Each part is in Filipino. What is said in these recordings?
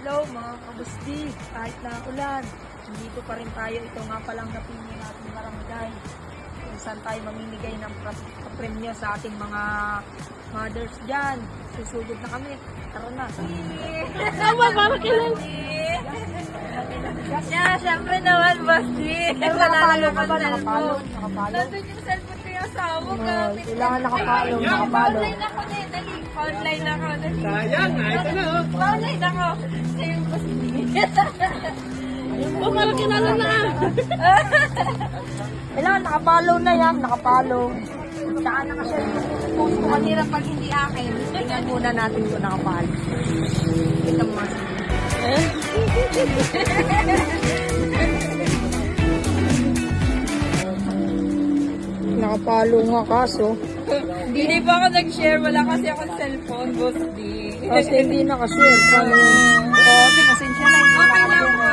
Hello mga kabusdi, kahit na ulan, dito pa rin tayo. Ito nga palang napili natin barangay kung saan tayo mamimigay ng premyo sa ating mga mothers dyan. Susugod na kami. Tara na. Tama, parang kailan? Yeah, syempre naman, Busdi. Nakapalo ka ba? Nakapalo? Nandun yung cellphone ko yung asawa ko. Kailangan nakapalo. Nakapalo. Online ako din. Dali. Online ako. Sayang, ito na oh. Online ako. Sa'yo yung Busdi. Oh, parang kilala na. Kailangan nakapalo na yan. Nakapalo. Saan nakashare post ko kanina pag hindi akin. Tingnan muna natin kung nakapalo. Ito mo. Nakapalo nga kaso. Hindi pa ako nag-share. Wala kasi akong cellphone, Busdi. Kasi hindi nakashare. Paano yun? Ate, pasensya na. Okay lang po.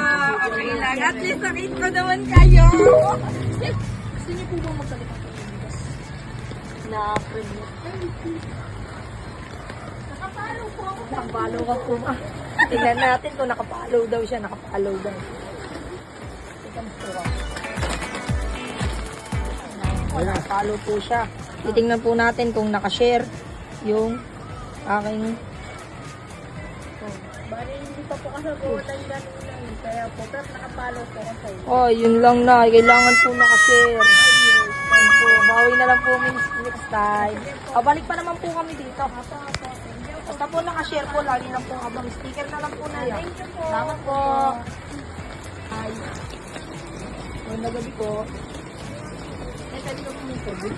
Okay lang. At least nakita ko naman kayo. Gusto niyo po ba magsalita ng bigas? Na premyo. Nakapalo po ako. Nakapalo ka po. Tingnan natin kung nakapalo daw siya. Nakapalo daw. Ito mo po. Nakapalo po siya. Titingnan po natin kung nakashare yung aking Bali, hindi pa po kasagutan ganun lang. Kaya po, pero nakapalo po ako sa'yo. oh, yun lang na. Kailangan po nakashare. Ayun po. Bawi na lang po next time. Pabalik pa naman po kami dito. Basta po nakashare po. Lagi lang po abang sticker na lang po na yan. Salamat po. Ay. Magandang gabi po. Pwede ko po may sabi.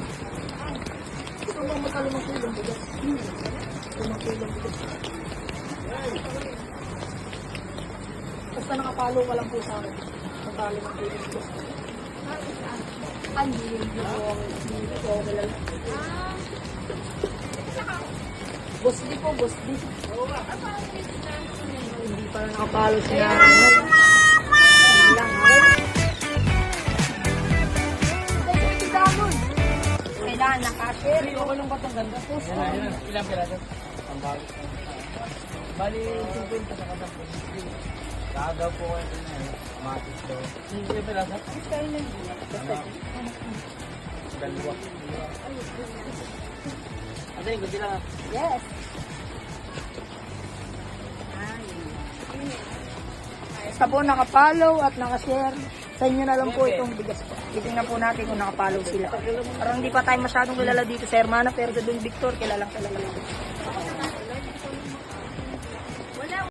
Ito ba magkalimang kulong bigas? Limang kulong bigas. Basta nakapalo ka lang po sa akin. Magkalimang kulong bigas. Ay, hindi ko kilala. Bosdi po, Bosdi. Hindi pa nakapalo siya. Hindi lang, ha? Kailangan nakashare. Okay lang ba itong ganda po? Ilang piraso? Ang bago. Bali, 50 sa kadang po. Kagaw po kayo na eh. Matis to. Ilang piraso? Dalawa. Ano yung gusto lang? Yes. Basta po nakapalo at nakashare. Sa inyo na lang po itong bigas po. Titingnan po natin kung nakapalo sila. Parang hindi pa tayo masyadong kilala dito sa Hermana, pero sa Don Victor, kilalang kilala.